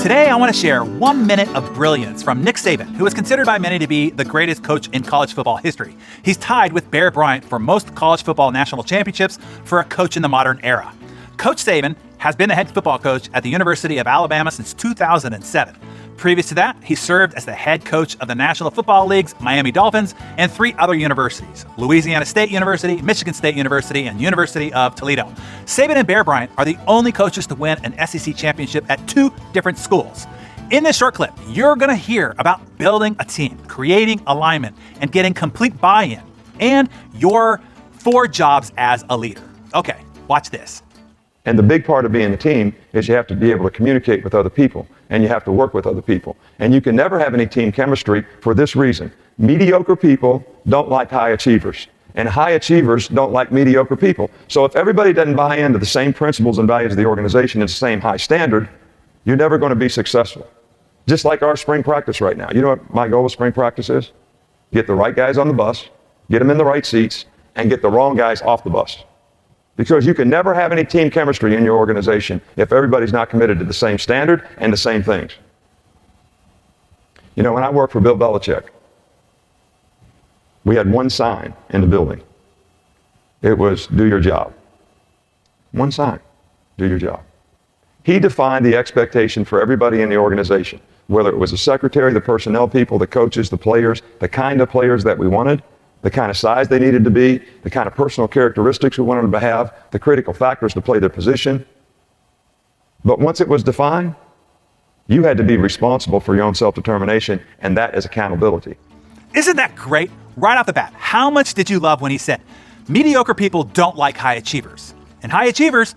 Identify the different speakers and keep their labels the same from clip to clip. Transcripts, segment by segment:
Speaker 1: Today, I want to share 1 minute of brilliance from Nick Saban, who is considered by many to be the greatest coach in college football history. He's tied with Bear Bryant for most college football national championships for a coach in the modern era. Coach Saban has been the head football coach at the University of Alabama since 2007. Previous to that, he served as the head coach of the National Football League's Miami Dolphins and 3 other universities: Louisiana State University, Michigan State University, and University of Toledo. Saban and Bear Bryant are the only coaches to win an SEC championship at 2 different schools. In this short clip, you're going to hear about building a team, creating alignment, and getting complete buy-in, and your 4 jobs as a leader. Okay, watch this.
Speaker 2: And the big part of being a team is you have to be able to communicate with other people, and you have to work with other people. And you can never have any team chemistry for this reason. Mediocre people don't like high achievers, and high achievers don't like mediocre people. So if everybody doesn't buy into the same principles and values of the organization and the same high standard, you're never going to be successful. Just like our spring practice right now. You know what my goal with spring practice is? Get the right guys on the bus, get them in the right seats, and get the wrong guys off the bus. Because you can never have any team chemistry in your organization if everybody's not committed to the same standard and the same things. You know, when I worked for Bill Belichick, we had one sign in the building. It was, do your job. One sign, do your job. He defined the expectation for everybody in the organization, whether it was the secretary, the personnel people, the coaches, the players, the kind of players that we wanted, the kind of size they needed to be, the kind of personal characteristics we wanted them to have, the critical factors to play their position. But once it was defined, you had to be responsible for your own self-determination, and that is accountability.
Speaker 1: Isn't that great? Right off the bat, how much did you love when he said, mediocre people don't like high achievers, and high achievers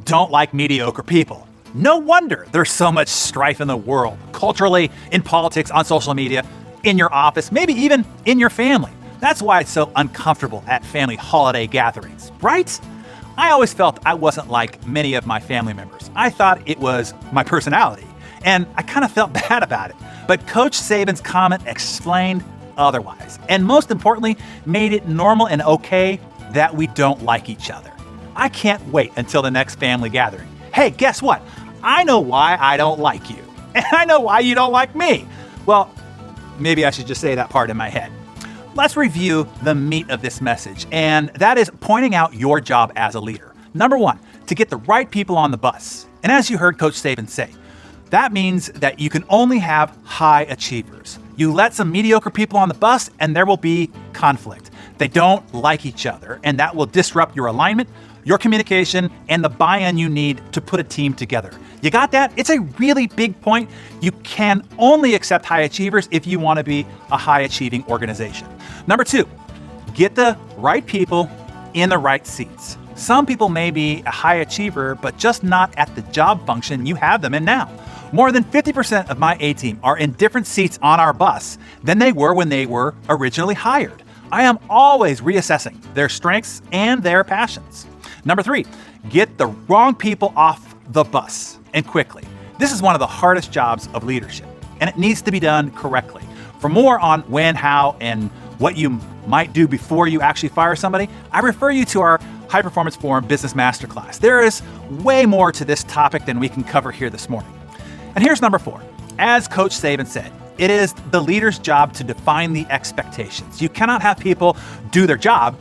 Speaker 1: don't like mediocre people? No wonder there's so much strife in the world, culturally, in politics, on social media, in your office, maybe even in your family. That's why it's so uncomfortable at family holiday gatherings, right? I always felt I wasn't like many of my family members. I thought it was my personality, and I kind of felt bad about it. But Coach Saban's comment explained otherwise, and most importantly, made it normal and okay that we don't like each other. I can't wait until the next family gathering. Hey, guess what? I know why I don't like you, and I know why you don't like me. Well, maybe I should just say that part in my head. Let's review the meat of this message, and that is pointing out your job as a leader. Number 1, to get the right people on the bus. And as you heard Coach Saban say, that means that you can only have high achievers. You let some mediocre people on the bus, and there will be conflict. They don't like each other, and that will disrupt your alignment, your communication, and the buy-in you need to put a team together. You got that? It's a really big point. You can only accept high achievers if you want to be a high-achieving organization. Number 2, get the right people in the right seats. Some people may be a high achiever, but just not at the job function you have them in now. More than 50% of my A-team are in different seats on our bus than they were when they were originally hired. I am always reassessing their strengths and their passions. Number 3, get the wrong people off the bus, and quickly. This is one of the hardest jobs of leadership, and it needs to be done correctly. For more on when, how, and what you might do before you actually fire somebody, I refer you to our High Performance Forum Business Masterclass. There is way more to this topic than we can cover here this morning. And here's number 4. As Coach Saban said, it is the leader's job to define the expectations. You cannot have people do their job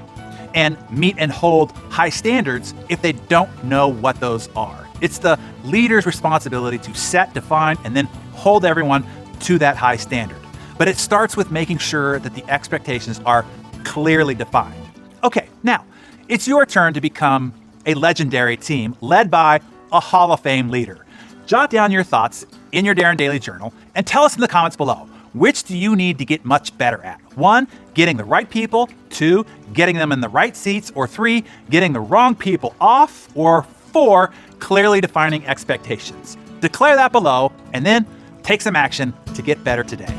Speaker 1: and meet and hold high standards if they don't know what those are. It's the leader's responsibility to set, define, and then hold everyone to that high standard. But it starts with making sure that the expectations are clearly defined. Okay, now, it's your turn to become a legendary team led by a Hall of Fame leader. Jot down your thoughts in your Darren Daily Journal and tell us in the comments below, which do you need to get much better at? 1, getting the right people. 2, getting them in the right seats. Or 3, getting the wrong people off. Or 4, clearly defining expectations. Declare that below and then take some action to get better today.